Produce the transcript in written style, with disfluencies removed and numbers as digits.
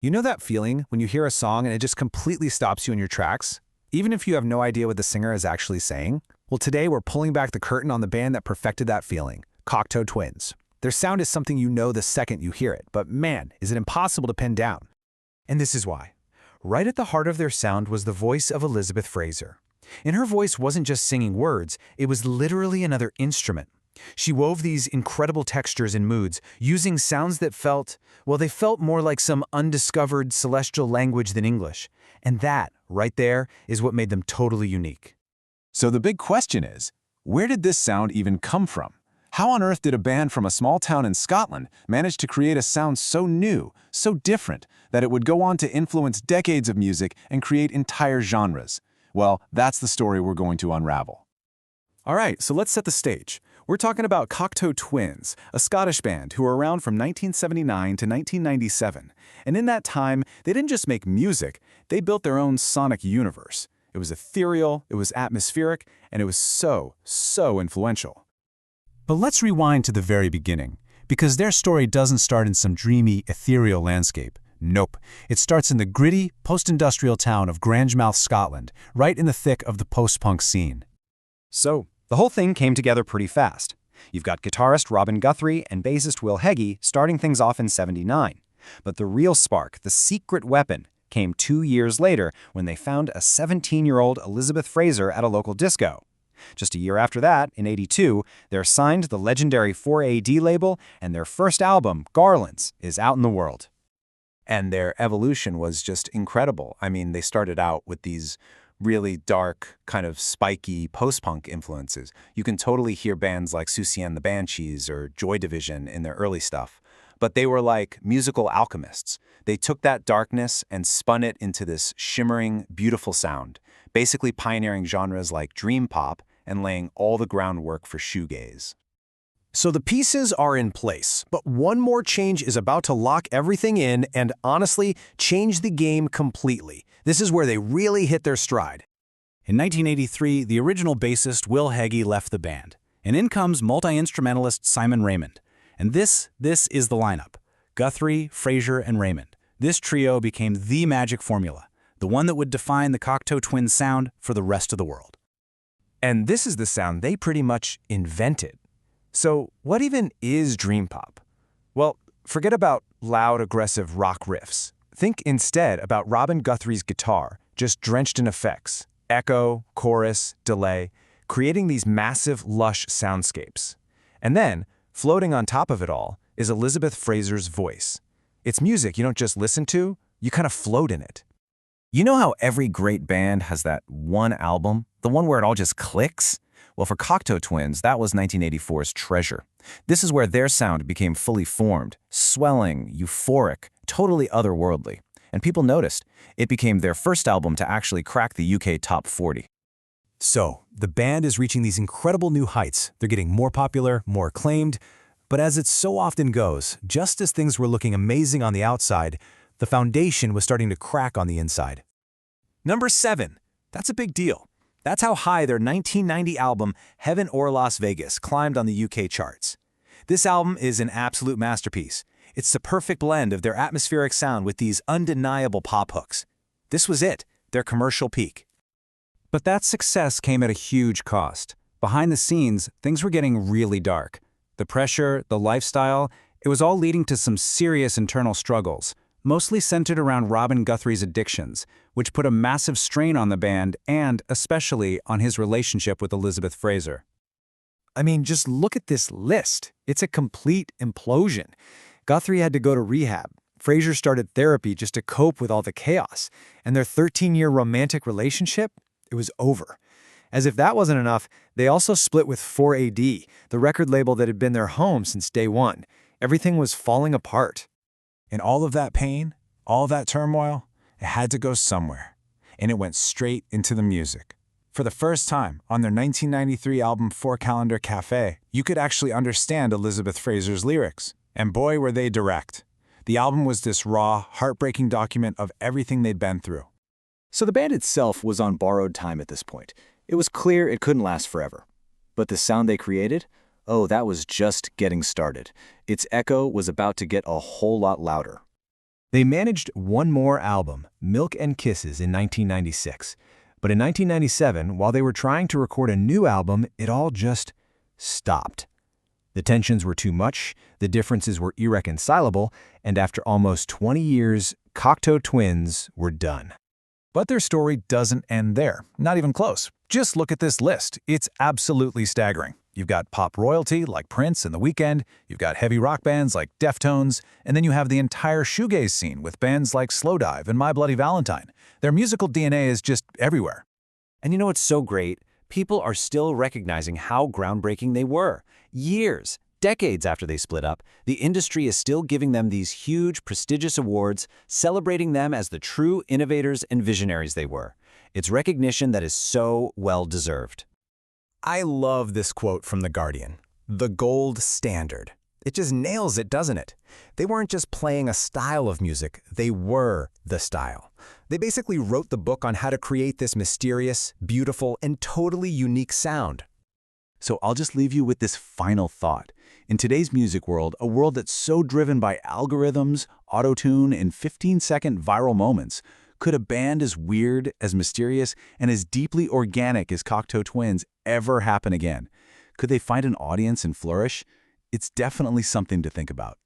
You know that feeling when you hear a song and it just completely stops you in your tracks, even if you have no idea what the singer is actually saying? Well, today we're pulling back the curtain on the band that perfected that feeling, Cocteau Twins. Their sound is something you know the second you hear it, but man, is it impossible to pin down. And this is why. Right at the heart of their sound was the voice of Elizabeth Fraser. And her voice wasn't just singing words, it was literally another instrument. She wove these incredible textures and moods, using sounds that felt more like some undiscovered celestial language than English. And that, right there, is what made them totally unique. So the big question is, where did this sound even come from? How on earth did a band from a small town in Scotland manage to create a sound so new, so different, that it would go on to influence decades of music and create entire genres? Well, that's the story we're going to unravel. All right, so let's set the stage. We're talking about Cocteau Twins, a Scottish band who were around from 1979 to 1997. And in that time, they didn't just make music, they built their own sonic universe. It was ethereal, it was atmospheric, and it was so influential. But let's rewind to the very beginning, because their story doesn't start in some dreamy, ethereal landscape. Nope. It starts in the gritty, post-industrial town of Grangemouth, Scotland, right in the thick of the post-punk scene. So, the whole thing came together pretty fast. You've got guitarist Robin Guthrie and bassist Will Heggie starting things off in '79. But the real spark, the secret weapon, came 2 years later when they found a 17-year-old Elizabeth Fraser at a local disco. Just a year after that, in '82, they're signed to the legendary 4AD label, and their first album, Garlands, is out in the world. And their evolution was just incredible. I mean, they started out with these really dark, kind of spiky post-punk influences. You can totally hear bands like Susie and the Banshees or Joy Division in their early stuff. But they were like musical alchemists. They took that darkness and spun it into this shimmering, beautiful sound, basically pioneering genres like dream pop and laying all the groundwork for shoegaze. So the pieces are in place, but one more change is about to lock everything in and honestly change the game completely. This is where they really hit their stride. In 1983, the original bassist Will Heggie left the band, and in comes multi-instrumentalist Simon Raymond. And this is the lineup: Guthrie, Fraser, and Raymond. This trio became the magic formula, the one that would define the Cocteau Twins sound for the rest of the world. And this is the sound they pretty much invented. So what even is dream pop? Well, forget about loud, aggressive rock riffs. Think instead about Robin Guthrie's guitar, just drenched in effects, echo, chorus, delay, creating these massive, lush soundscapes. And then, floating on top of it all, is Elizabeth Fraser's voice. It's music you don't just listen to, you kind of float in it. You know how every great band has that one album, the one where it all just clicks? Well, for Cocteau Twins, that was 1984's Treasure. This is where their sound became fully formed, swelling, euphoric, totally otherworldly. And people noticed. It became their first album to actually crack the UK Top 40. So, the band is reaching these incredible new heights. They're getting more popular, more acclaimed. But as it so often goes, just as things were looking amazing on the outside, the foundation was starting to crack on the inside. Number 7. That's a big deal. That's how high their 1990 album, Heaven or Las Vegas, climbed on the UK charts. This album is an absolute masterpiece. It's the perfect blend of their atmospheric sound with these undeniable pop hooks. This was it, their commercial peak. But that success came at a huge cost. Behind the scenes, things were getting really dark. The pressure, the lifestyle, it was all leading to some serious internal struggles, mostly centered around Robin Guthrie's addictions, which put a massive strain on the band and especially on his relationship with Elizabeth Fraser. I mean, just look at this list. It's a complete implosion. Guthrie had to go to rehab. Fraser started therapy just to cope with all the chaos. And their 13-year romantic relationship, it was over. As if that wasn't enough, they also split with 4AD, the record label that had been their home since day one. Everything was falling apart. And all of that pain, all of that turmoil, it had to go somewhere. And it went straight into the music. For the first time, on their 1993 album Four Calendar Cafe, you could actually understand Elizabeth Fraser's lyrics. And boy, were they direct. The album was this raw, heartbreaking document of everything they'd been through. So the band itself was on borrowed time at this point. It was clear it couldn't last forever. But the sound they created? Oh, that was just getting started. Its echo was about to get a whole lot louder. They managed one more album, Milk and Kisses, in 1996. But in 1997, while they were trying to record a new album, it all just stopped. The tensions were too much, the differences were irreconcilable, and after almost 20 years, Cocteau Twins were done. But their story doesn't end there, not even close. Just look at this list. It's absolutely staggering. You've got pop royalty like Prince and The Weeknd, you've got heavy rock bands like Deftones, and then you have the entire shoegaze scene with bands like Slowdive and My Bloody Valentine. Their musical DNA is just everywhere. And you know what's so great? People are still recognizing how groundbreaking they were. Years, decades after they split up, the industry is still giving them these huge, prestigious awards, celebrating them as the true innovators and visionaries they were. It's recognition that is so well-deserved. I love this quote from The Guardian. The gold standard. It just nails it, doesn't it? They weren't just playing a style of music, they were the style. They basically wrote the book on how to create this mysterious, beautiful, and totally unique sound. So I'll just leave you with this final thought. In today's music world, a world that's so driven by algorithms, auto-tune, and 15-second viral moments, could a band as weird, as mysterious, and as deeply organic as Cocteau Twins ever happen again? Could they find an audience and flourish? It's definitely something to think about.